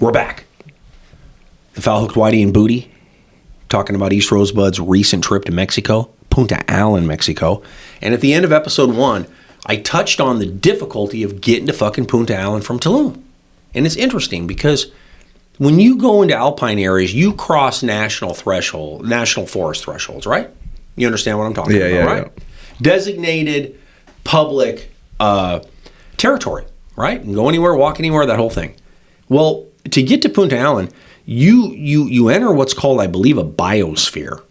We're back. The Foul Hooked Whitey and Booty, talking about East Rosebud's recent trip to Mexico, Punta Allen, Mexico. And at the end of episode 1, I touched on the difficulty of getting to fucking Punta Allen from Tulum. And it's interesting because when you go into alpine areas, you cross national forest thresholds, right? You understand what I'm talking about, right? Yeah. Designated public territory, right? You can go anywhere, walk anywhere, that whole thing. Well, to get to Punta Allen, you enter what's called, I believe, a biosphere.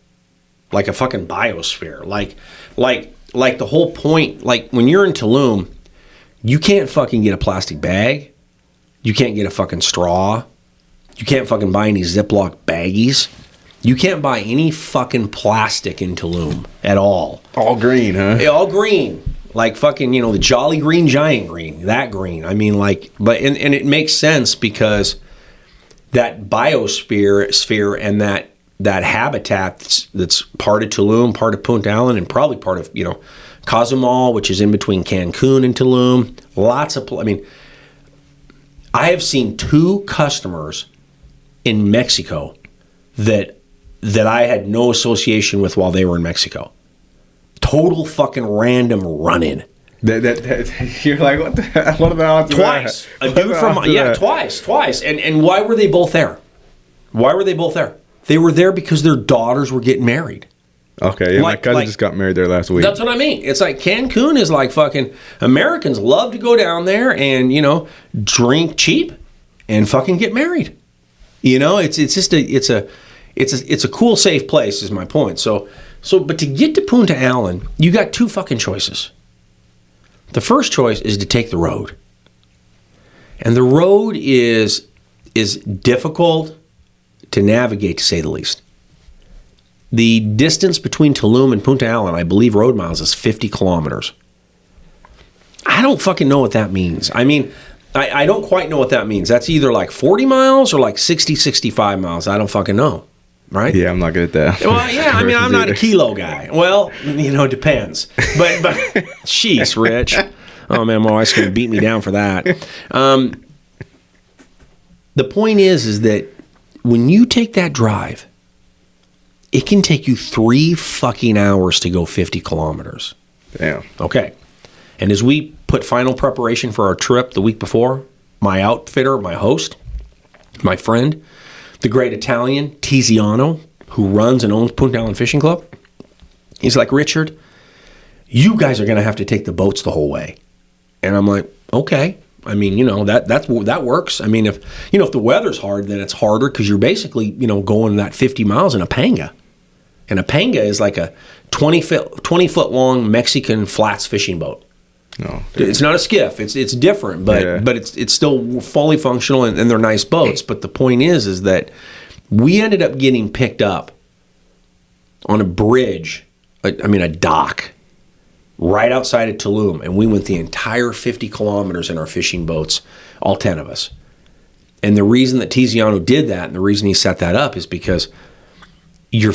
Like a fucking biosphere. Like the whole point, like when you're in Tulum, you can't fucking get a plastic bag. You can't get a fucking straw. You can't fucking buy any Ziploc baggies. You can't buy any fucking plastic in Tulum at all. All green, huh? Yeah, all green. Like fucking, the Jolly Green Giant green. That green. I mean, and it makes sense because that biosphere and that habitat that's part of Tulum, part of Punta Allen, and probably part of, Cozumel, which is in between Cancun and Tulum. I have seen 2 customers in Mexico that I had no association with while they were in Mexico. Total fucking random run-in. You're like, what the hell? What about twice? A dude from twice. And why were they both there? They were there because their daughters were getting married. Okay, yeah, my cousin just got married there last week. That's what I mean. It's like Cancun is like fucking Americans love to go down there and drink cheap and fucking get married. It's a cool, safe place is my point. So but to get to Punta Allen, you got 2 fucking choices. The first choice is to take the road, and the road is difficult to navigate, to say the least. The distance between Tulum and Punta Allen, I believe road miles, is 50 kilometers. I don't fucking know what that means. I mean, I don't quite know what that means. That's either like 40 miles or like 60, 65 miles. I don't fucking know, right? Yeah, I'm not good at that. Well, yeah, I mean, I'm not a kilo guy. Well, it depends. But jeez, Rich. Oh, man, my wife's going to beat me down for that. The point is that when you take that drive, it can take you 3 fucking hours to go 50 kilometers. Damn. Okay. And as we put final preparation for our trip the week before, my outfitter, my host, my friend, the great Italian, Tiziano, who runs and owns Punta Allen Fishing Club, he's like, Richard, you guys are going to have to take the boats the whole way. And I'm like, okay. I mean, that works. I mean, if the weather's hard, then it's harder because you're basically, going that 50 miles in a panga. And a panga is like a 20 foot long Mexican flats fishing boat. No, it's not a skiff. It's different, but it's still fully functional and they're nice boats. But the point is that we ended up getting picked up on a bridge, a dock, right outside of Tulum, and we went the entire 50 kilometers in our fishing boats, all 10 of us. And the reason that Tiziano did that, and the reason he set that up, is because your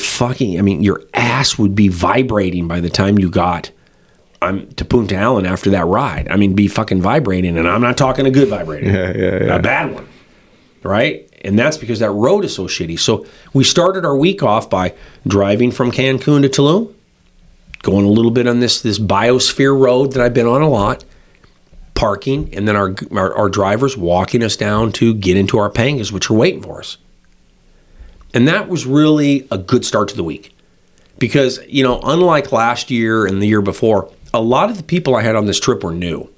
ass would be vibrating by the time you got to Punta Allen after that ride. Be fucking vibrating, and I'm not talking a good vibrating. Yeah. A bad one, right? And that's because that road is so shitty. So we started our week off by driving from Cancun to Tulum, going a little bit on this biosphere road that I've been on a lot, parking, and then our drivers walking us down to get into our pangas, which are waiting for us. And that was really a good start to the week. Because, unlike last year and the year before, a lot of the people I had on this trip were new.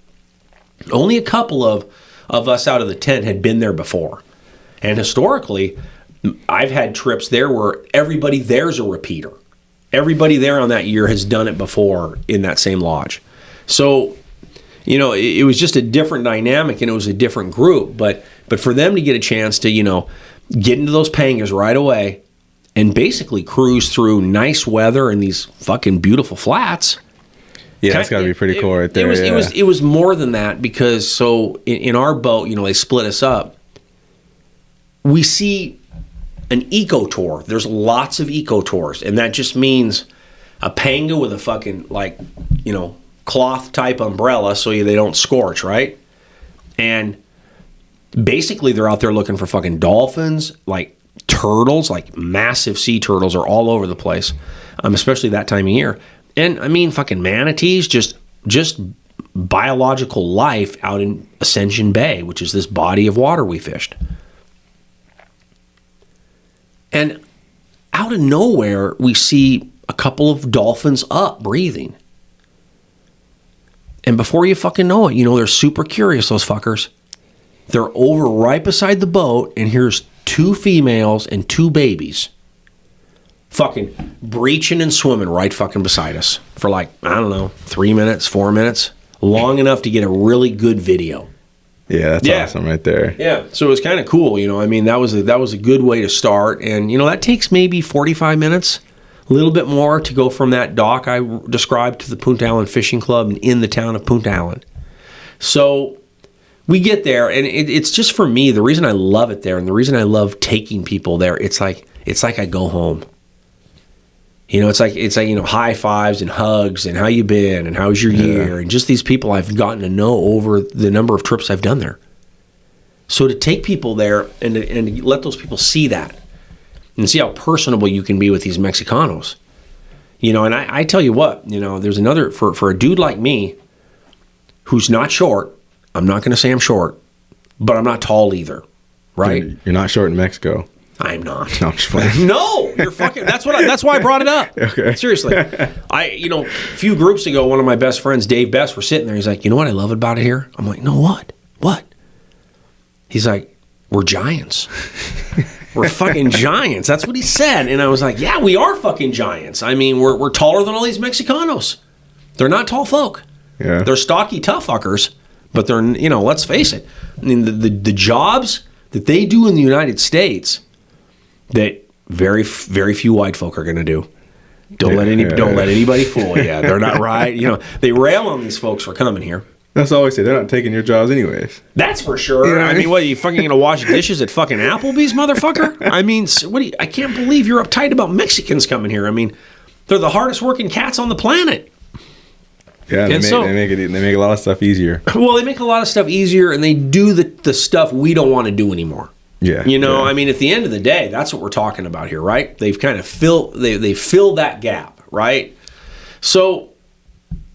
Only a couple of us out of the 10 had been there before. And historically, I've had trips there where everybody there's a repeater. Everybody there on that year has done it before in that same lodge. So, it was just a different dynamic and it was a different group. But for them to get a chance to, get into those pangas right away and basically cruise through nice weather and these fucking beautiful flats. Yeah, it's got to be pretty cool right there. It was more than that because in our boat, they split us up. We see an eco tour. There's lots of eco tours, and that just means a panga with a fucking cloth type umbrella so they don't scorch, right? And basically they're out there looking for fucking dolphins, like turtles, like massive sea turtles are all over the place, especially that time of year. And I mean, fucking manatees, just biological life out in Ascension Bay, which is this body of water we fished. And out of nowhere, we see a couple of dolphins up breathing. And before you fucking know it, they're super curious, those fuckers. They're over right beside the boat, and here's 2 females and 2 babies fucking breaching and swimming right fucking beside us for like, I don't know, 3 minutes, 4 minutes, long enough to get a really good video. Yeah, that's awesome right there. Yeah, so it was kind of cool, I mean, that was a good way to start, and that takes maybe 45 minutes, a little bit more to go from that dock I described to the Punta Allen Fishing Club in the town of Punta Allen. So we get there, and it's just, for me, the reason I love it there and the reason I love taking people there, it's like I go home. It's like high fives and hugs and how you been and how's your year, and just these people I've gotten to know over the number of trips I've done there. So to take people there and let those people see that and see how personable you can be with these Mexicanos, and I tell you what, there's another, for a dude like me who's not short, I'm not going to say I'm short, but I'm not tall either, right? You're not short in Mexico. I'm not. No, I'm just playing. No, you're fucking. That's why I brought it up. Okay. Seriously, a few groups ago, one of my best friends, Dave Best, were sitting there. He's like, "You know what I love about it here?" I'm like, "No, what? What?" He's like, "We're giants. We're fucking giants." That's what he said, and I was like, "Yeah, we are fucking giants. I mean, we're taller than all these Mexicanos. They're not tall folk. Yeah, they're stocky, tough fuckers, but they're let's face it. I mean, the jobs that they do in the United States." That very, very few white folk are going to do. Don't let anybody fool you. They're not right. They rail on these folks for coming here. That's all I say. They're not taking your jobs anyways. That's for sure. I mean, what are you fucking going to wash dishes at fucking Applebee's, motherfucker? I mean, I can't believe you're uptight about Mexicans coming here. I mean, they're the hardest working cats on the planet. Yeah, they make a lot of stuff easier. Well, they make a lot of stuff easier, and they do the stuff we don't want to do anymore. Yeah. I mean, at the end of the day, that's what we're talking about here, right? They've kind of filled that gap, right? So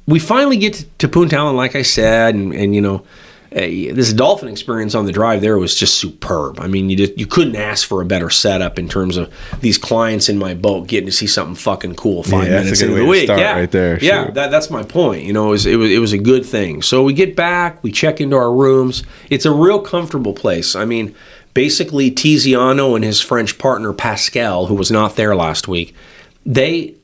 we finally get to Punta Allen, like I said, and this dolphin experience on the drive there was just superb. I mean, you couldn't ask for a better setup in terms of these clients in my boat getting to see something fucking cool 5 minutes into the week. Right there. Yeah, that's my point. It was a good thing. So we get back, we check into our rooms. It's a real comfortable place. I mean, basically, Tiziano and his French partner Pascal, who was not there last week, they've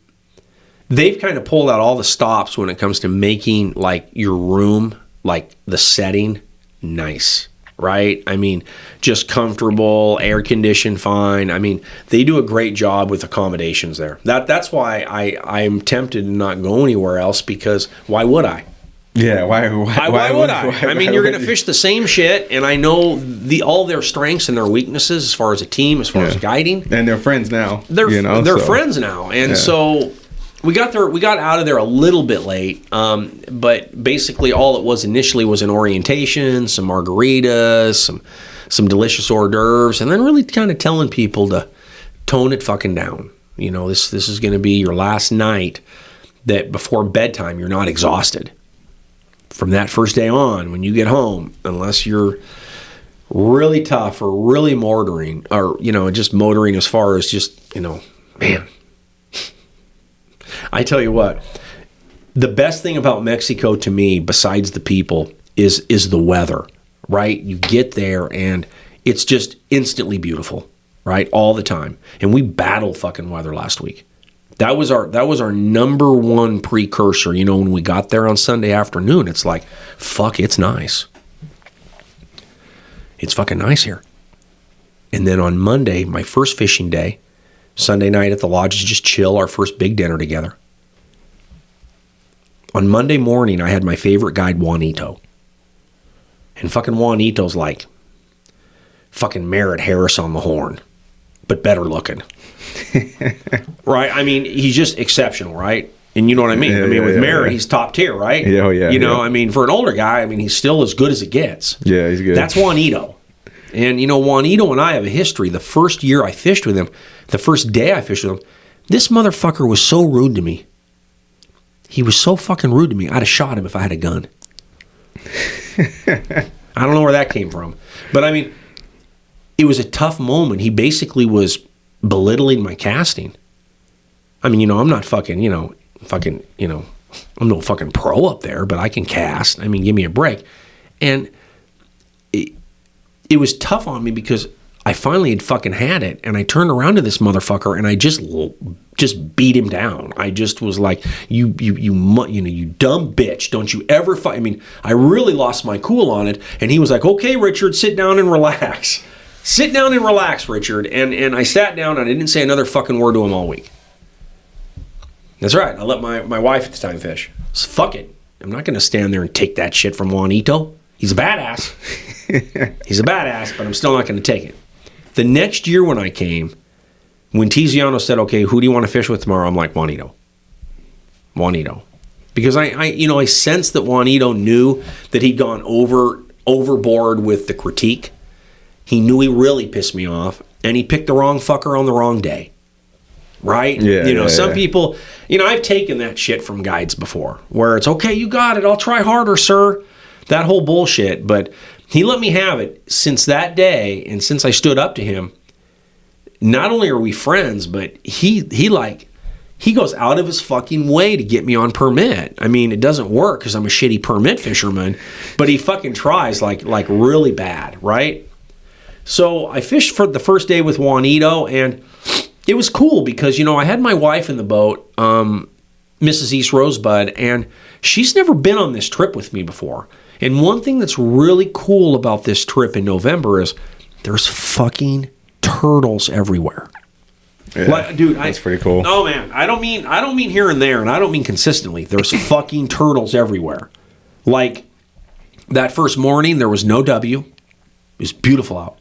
kind of pulled out all the stops when it comes to making like your room, like the setting, nice, right? I mean, just comfortable, air conditioned, fine. I mean, they do a great job with accommodations there. That's why I'm tempted to not go anywhere else, because why would I? Yeah, why would I? I mean, you're going to fish the same shit, and I know all their strengths and their weaknesses as far as a team, as far as guiding. And they're friends now. They're friends now, and so we got out of there a little bit late. But basically, all it was initially was an orientation, some margaritas, some delicious hors d'oeuvres, and then really kind of telling people to tone it fucking down. This is going to be your last night. That before bedtime, you're not exhausted. From that first day on, when you get home, unless you're really tough or really motoring, or, just motoring as far as just, man. I tell you what, the best thing about Mexico to me, besides the people, is the weather, right? You get there and it's just instantly beautiful, right? All the time. And we battled fucking weather last week. That was our number one precursor. When we got there on Sunday afternoon, it's like, fuck, it's nice. It's fucking nice here. And then on Monday, my first fishing day, Sunday night at the lodge, just chill, our first big dinner together. On Monday morning, I had my favorite guide, Juanito. And fucking Juanito's like fucking Merritt Harris on the horn, but better looking. Right? I mean, he's just exceptional, right? And you know what I mean? With Merritt, he's top tier, right? Yeah, yeah. I mean, for an older guy, he's still as good as it gets. Yeah, he's good. That's Juanito. And, Juanito and I have a history. The first year I fished with him, the first day I fished with him, this motherfucker was so rude to me. He was so fucking rude to me. I'd have shot him if I had a gun. I don't know where that came from. But, I mean, it was a tough moment. He basically was belittling my casting. I mean, I'm not fucking, I'm no fucking pro up there, but I can cast. I mean, give me a break. And it was tough on me because I finally had fucking had it, and I turned around to this motherfucker, and I just beat him down. I just was like, you dumb bitch, don't you ever fight. I mean, I really lost my cool on it, and he was like, okay, Richard, sit down and relax. Sit down and relax, Richard. And I sat down, and I didn't say another fucking word to him all week. That's right. I let my wife at the time fish. So fuck it. I'm not going to stand there and take that shit from Juanito. He's a badass. He's a badass, but I'm still not going to take it. The next year when I came, when Tiziano said, okay, who do you want to fish with tomorrow? I'm like, Juanito. Because I sensed that Juanito knew that he'd gone overboard with the critique. He knew he really pissed me off, and he picked the wrong fucker on the wrong day. Right? Yeah, some people, I've taken that shit from guides before, where it's, okay, you got it, I'll try harder, sir. That whole bullshit. But he let me have it since that day, and since I stood up to him. Not only are we friends, but he goes out of his fucking way to get me on permit. I mean, it doesn't work because I'm a shitty permit fisherman, but he fucking tries like really bad, right? So I fished for the first day with Juanito, and it was cool because, I had my wife in the boat, Mrs. East Rosebud, and she's never been on this trip with me before. And one thing that's really cool about this trip in November is there's fucking turtles everywhere. Yeah, dude, that's pretty cool. Oh man, I don't mean here and there, and I don't mean consistently. There's fucking turtles everywhere. Like that first morning, there was no W. It was beautiful out.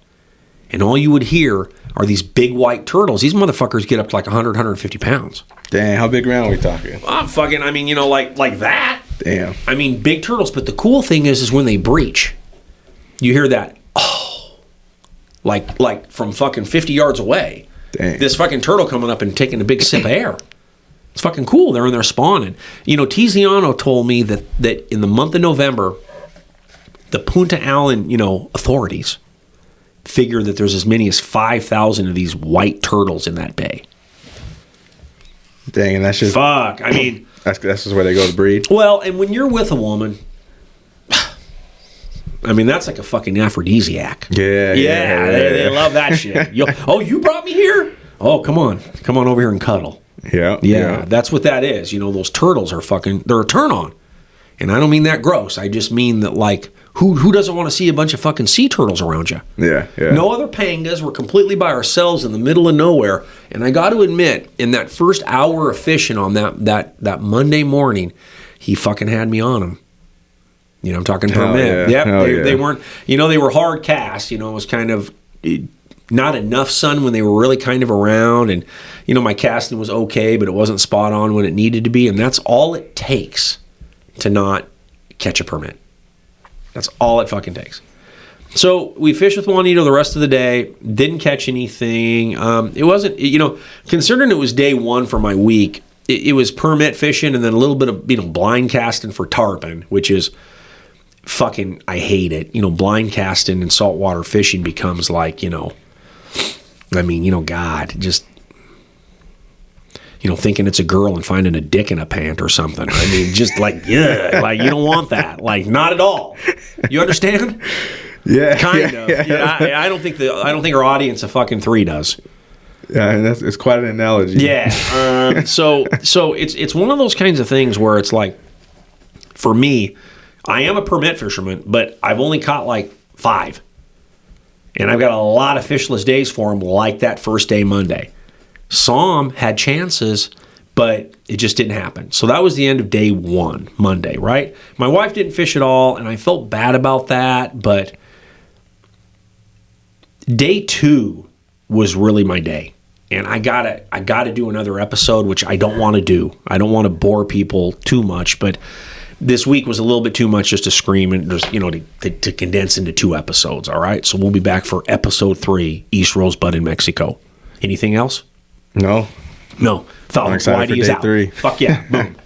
And all you would hear are these big white turtles. These motherfuckers get up to like 100, 150 pounds. Dang, how big around are we talking? Like that. Damn. I mean, big turtles. But the cool thing is when they breach, you hear that, like from fucking 50 yards away. Dang. This fucking turtle coming up and taking a big sip of air. It's fucking cool. They're in there spawning. Tiziano told me that in the month of November, the Punta Allen, authorities figure that there's as many as 5,000 of these white turtles in that bay. Dang, and that's just... Fuck, I mean... That's just where they go to breed? Well, and when you're with a woman, I mean, that's like a fucking aphrodisiac. Yeah. They love that shit. You brought me here? Oh, come on over here and cuddle. Yeah. That's what that is. Those turtles are they're a turn on. And I don't mean that gross. I just mean that, like, who doesn't want to see a bunch of fucking sea turtles around you? Yeah. No other pangas. We're completely by ourselves in the middle of nowhere. And I got to admit, in that first hour of fishing on that Monday morning, he fucking had me on him. I'm talking permit. Yeah. Yep. They weren't, they were hard cast. It was kind of not enough sun when they were really kind of around. And, my casting was okay, but it wasn't spot on when it needed to be. And that's all it takes to not catch a permit. That's all it fucking takes. So we fished with Juanito the rest of the day, didn't catch anything. It wasn't, considering it was day one for my week, it was permit fishing and then a little bit of, blind casting for tarpon, which is fucking, I hate it. Blind casting and saltwater fishing becomes like, God, just, thinking it's a girl and finding a dick in a pant or something. I mean, just like, yeah, like you don't want that. Like, not at all. You understand? Yeah. Kind of. Yeah. I don't think our audience of fucking 3 does. Yeah, and it's quite an analogy. Yeah. So it's one of those kinds of things where it's like, for me, I am a permit fisherman, but I've only caught like 5. And I've got a lot of fishless days for them, like that first day Monday. Some had chances, but it just didn't happen. So that was the end of day 1, Monday, right? My wife didn't fish at all, and I felt bad about that, but day 2 was really my day. And I gotta do another episode, which I don't want to do. I don't want to bore people too much, but this week was a little bit too much just to scream and just, to condense into 2 episodes. All right. So we'll be back for episode 3, East Rosebud in Mexico. Anything else? No. Foul Hooked Whitey is out. 3. Fuck yeah. Boom.